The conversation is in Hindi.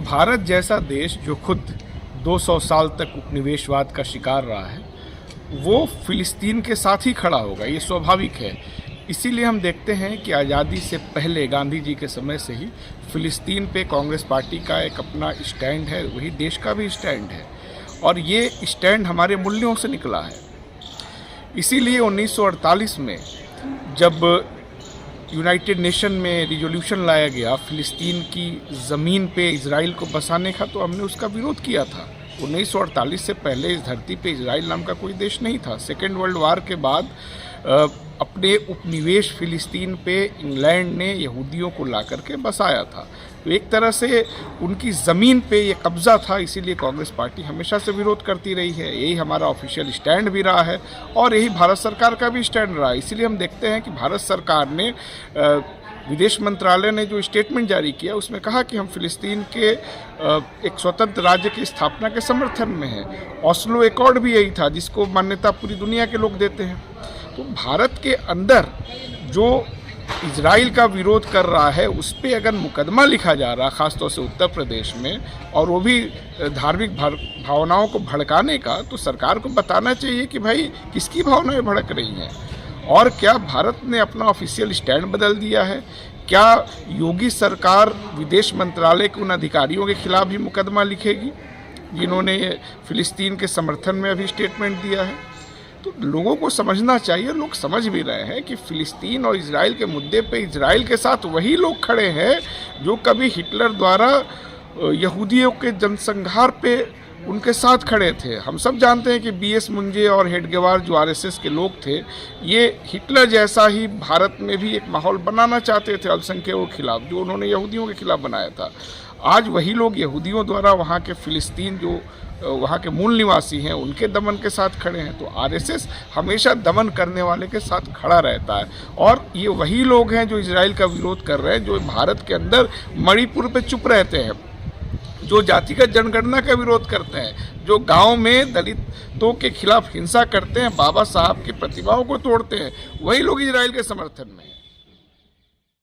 भारत जैसा देश जो खुद 200 साल तक उपनिवेशवाद का शिकार रहा है, वो फिलिस्तीन के साथ ही खड़ा होगा, ये स्वाभाविक है। इसीलिए हम देखते हैं कि आज़ादी से पहले गांधी जी के समय से ही फिलिस्तीन पे कांग्रेस पार्टी का एक अपना स्टैंड है, वही देश का भी स्टैंड है और ये स्टैंड हमारे मूल्यों से निकला है। इसीलिए 1948 में जब यूनाइटेड नेशन में रिजोल्यूशन लाया गया फिलिस्तीन की ज़मीन पे इजराइल को बसाने का, तो हमने उसका विरोध किया था। 1948 से पहले इस धरती पे इजराइल नाम का कोई देश नहीं था। सेकेंड वर्ल्ड वार के बाद अपने उपनिवेश फिलिस्तीन पे इंग्लैंड ने यहूदियों को ला करके बसाया था, तो एक तरह से उनकी ज़मीन पे ये कब्ज़ा था। इसीलिए कांग्रेस पार्टी हमेशा से विरोध करती रही है। यही हमारा ऑफिशियल स्टैंड भी रहा है और यही भारत सरकार का भी स्टैंड रहा है। इसीलिए हम देखते हैं कि भारत सरकार ने विदेश मंत्रालय ने जो स्टेटमेंट जारी किया उसमें कहा कि हम फिलिस्तीन के एक स्वतंत्र राज्य की स्थापना के समर्थन में हैं। ऑस्लो एकॉर्ड भी यही था जिसको मान्यता पूरी दुनिया के लोग देते हैं। तो भारत के अंदर जो इजराइल का विरोध कर रहा है उस पर अगर मुकदमा लिखा जा रहा, ख़ासतौर से उत्तर प्रदेश में, और वो भी धार्मिक भावनाओं को भड़काने का, तो सरकार को बताना चाहिए कि भाई किसकी भावनाएं भड़क रही हैं। और क्या भारत ने अपना ऑफिशियल स्टैंड बदल दिया है? क्या योगी सरकार विदेश मंत्रालय के उन अधिकारियों के खिलाफ भी मुकदमा लिखेगी जिन्होंने फिलिस्तीन के समर्थन में अभी स्टेटमेंट दिया है? तो लोगों को समझना चाहिए, लोग समझ भी रहे हैं कि फिलिस्तीन और इजराइल के मुद्दे पे इजराइल के साथ वही लोग खड़े हैं जो कभी हिटलर द्वारा यहूदियों के जनसंहार पे उनके साथ खड़े थे। हम सब जानते हैं कि बीएस मुंजे और हेडगेवार जो आरएसएस के लोग थे, ये हिटलर जैसा ही भारत में भी एक माहौल बनाना चाहते थे अल्पसंख्यकों के खिलाफ, जो उन्होंने यहूदियों के खिलाफ बनाया था। आज वही लोग यहूदियों द्वारा वहाँ के फिलिस्तीन जो वहाँ के मूल निवासी हैं उनके दमन के साथ खड़े हैं। तो आरएसएस हमेशा दमन करने वाले के साथ खड़ा रहता है और ये वही लोग हैं जो इजराइल का विरोध कर रहे हैं, जो भारत के अंदर मणिपुर पे चुप रहते हैं, जो जातिगत जनगणना का विरोध करते हैं, जो गांव में दलितों के खिलाफ हिंसा करते हैं, बाबा साहब की प्रतिमाओं को तोड़ते हैं, वही लोग इजराइल के समर्थन में हैं।